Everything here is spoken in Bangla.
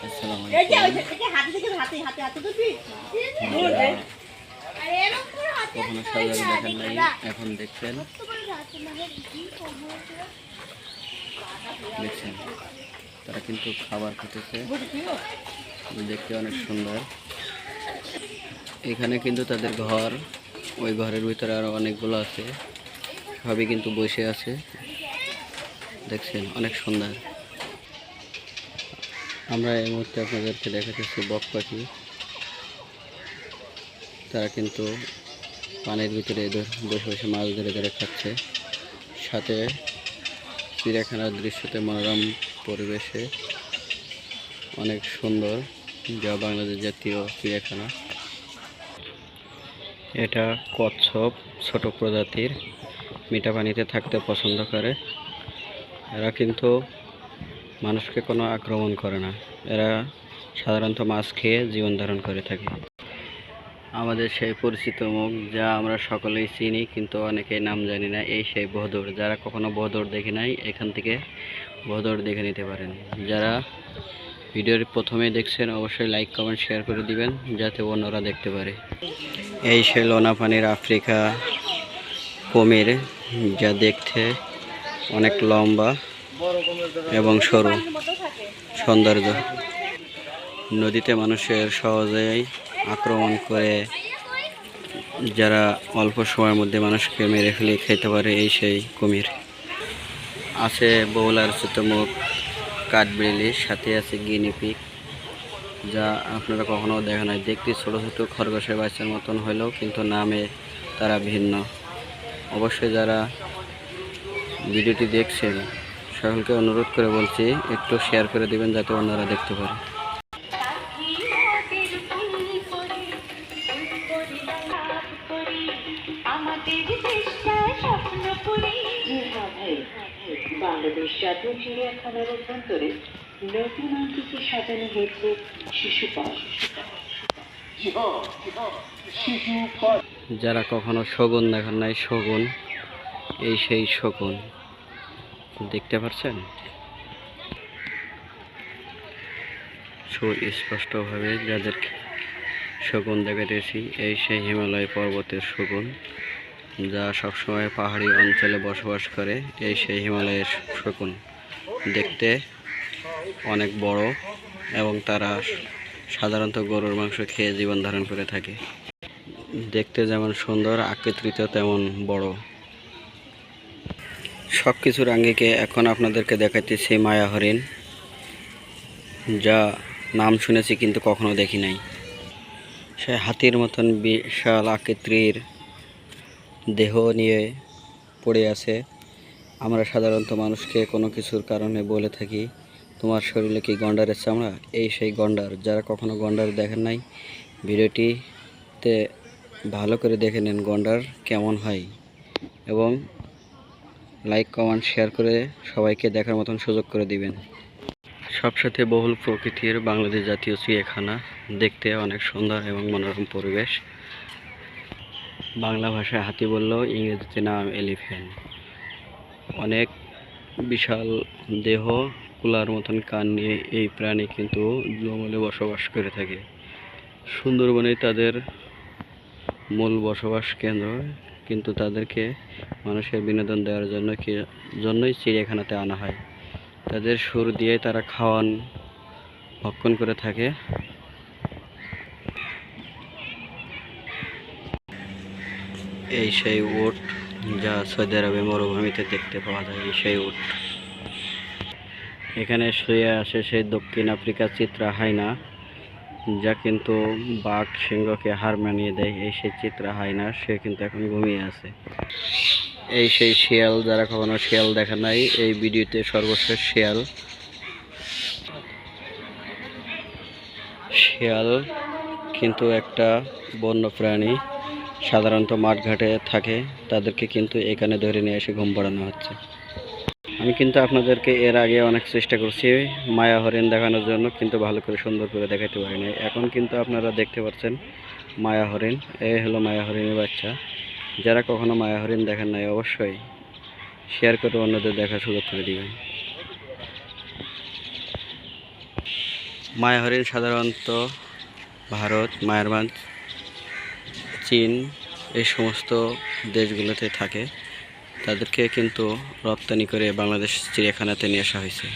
আসসালামু আলাইকুম। কখনো সাজানো দেখেন নাই, এখন দেখছেন। দেখছেন তারা কিন্তু খাবার খেতেছে, দেখতে অনেক সুন্দর। এখানে কিন্তু তাদের ঘর, ওই ঘরের ভিতরে আরো অনেকগুলো আছে, সবই কিন্তু বসে আছে। দেখছেন অনেক সুন্দর। আমরা এই মুহূর্তে আপনাদেরকে দেখাতেছি বক পাখি। তারা কিন্তু পানির ভিতরে বসে বসে মাছ ধরে ধরে খাচ্ছে। সাথে চিড়িয়াখানার দৃশ্যতে মনোরম পরিবেশে অনেক সুন্দর, যা বাংলাদেশ জাতীয় চিড়িয়াখানা। এটা কচ্ছপ, ছোট প্রজাতির, মিঠা পানিতে থাকতে পছন্দ করে। এরা কিন্তু মানুষকে কোনো আক্রমণ করে না, এরা সাধারণত মাছ খেয়ে জীবন ধারণ করে থাকে। আমাদের সেই পরিচিত মুখ, যা আমরা সকলেই চিনি কিন্তু অনেকেই নাম জানি না, এই সেই বহদৌর। যারা কখনো বহদৌর দেখে নাই, এখান থেকে বহদৌর দেখে নিতে পারেন। যারা ভিডিওর প্রথমে দেখছেন অবশ্যই লাইক কমেন্ট শেয়ার করে দিবেন, যাতে অন্যরা দেখতে পারে। এই সেই লোনা পানির আফ্রিকা কুমির, যা দেখতে অনেক লম্বা এবং সরু, সৌন্দর্য। নদীতে মানুষের সহজেই আক্রমণ করে, যারা অল্প সময়ের মধ্যে মানুষকে মেরে ফেলে খেতে পারে, এই সেই কুমির। আছে বহুল আলোচিত মুখ কাঠবিড়ালি, সাথে আছে গিনিপিগ, যা আপনারা কখনো দেখেন নাই। দেখতে ছোট ছোট খরগোশের বাচ্চার মতন হলেও কিন্তু নামে তারা ভিন্ন। অবশ্যই যারা ভিডিওটি দেখছেন সকলকে অনুরোধ করে বলছি, একটু শেয়ার করে দিবেন যাতে অন্যরা দেখতে পারে। বাংলাদেশ জাতীয় চিড়িয়াখানার অভ্যন্তরে নতুন অঙ্কিতে সাজানো হয়েছে শিশু পার্ক। যারা কখনো শগুন দেখেন নাই, শগুন, এই সেই শগুন দেখতে পাচ্ছেন সুস্পষ্টভাবে। যাদের শগুন দেখাতেছি, এই সেই হিমালয় পর্বতের শগুন, যা সবসময় পাহাড়ি অঞ্চলে বসবাস করে, এই সেই হিমালয়ের শকুন। দেখতে অনেক বড় এবং তারা সাধারণত গরুর মাংস খেয়ে জীবন ধারণ করে থাকে। দেখতে যেমন সুন্দর, আকৃতিত তেমন বড়। সব কিছুর আঙ্গিকে এখন আপনাদেরকে দেখাচ্ছি মায়া হরিণ, যা নাম শুনেছি কিন্তু কখনো দেখি নাই। সে হাতির মতন বিশাল আকৃতির দেহ নিয়ে পড়ে আছে। আমরা সাধারণত মানুষকে কোনো কিছুর কারণে বলে থাকি, তোমার শরীরে কি গন্ডারের চামড়া? এই সেই গন্ডার। যারা কখনো গন্ডার দেখেন নাই, ভিডিওটিতে ভালো করে দেখে নেন গন্ডার কেমন হয়, এবং লাইক কমেন্ট শেয়ার করে সবাইকে দেখার মতন সুযোগ করে দিবেন। সবসাথে বহুল প্রকৃতির বাংলাদেশ জাতীয় চিড়িয়াখানা, দেখতে অনেক সুন্দর এবং মনোরম পরিবেশ। বাংলা ভাষায় হাতি বললেও ইংরেজিতে নাম এলিফ্যান্ট। অনেক বিশাল দেহ, কুলার মতন কান নিয়ে এই প্রাণী কিন্তু জঙ্গলে বসবাস করে থাকে। সুন্দরবনে তাদের মূল বসবাস কেন্দ্র, কিন্তু তাদেরকে মানুষের বিনোদন দেওয়ার জন্যই চিড়িয়াখানাতে আনা হয়। তাদের সুর দিয়ে তারা খাওয়ান ভক্ষণ করে থাকে। এই সেই উট, যা সৌদি আরবে মরুভূমিতে দেখতে পাওয়া যায়, এই সেই উট। এখানে শুয়ে আসে সেই দক্ষিণ আফ্রিকার চিত্রা হায়না, যা কিন্তু বাঘ সিংহকে হার মানিয়ে দেয়, এই সেই চিত্রা হায়না। সে কিন্তু এখন ঘুমিয়ে আছে। এই সেই শিয়াল, যারা কখনো শিয়াল দেখা নাই, এই ভিডিওতে সর্বশেষ শিয়াল। শিয়াল কিন্তু একটা বন্য প্রাণী, সাধারণত মাঠঘাটে থাকে, তাদেরকে কিন্তু এখানে ধরে নিয়ে এসে ঘুম পাড়ানো হচ্ছে। আমি কিন্তু আপনাদেরকে এর আগে অনেক চেষ্টা করছি মায়া হরিণ দেখানোর জন্য, কিন্তু ভালো করে সুন্দর করে দেখাতে পারিনি। এখন কিন্তু আপনারা দেখতে পাচ্ছেন মায়া হরিণ। এই হলো মায়া হরিণের বাচ্চা। যারা কখনো মায়া হরিণ দেখেন নাই, অবশ্যই শেয়ার করে অন্যদের দেখার সুযোগ করে দিবেন। মায়া হরিণ সাধারণত ভারত, মায়ানমার, চীন এই সমস্ত দেশগুলোতে থাকে। তাদেরকে কিন্তু রপ্তানি করে বাংলাদেশ চিড়িয়াখানাতে নিয়ে আসা হয়েছে।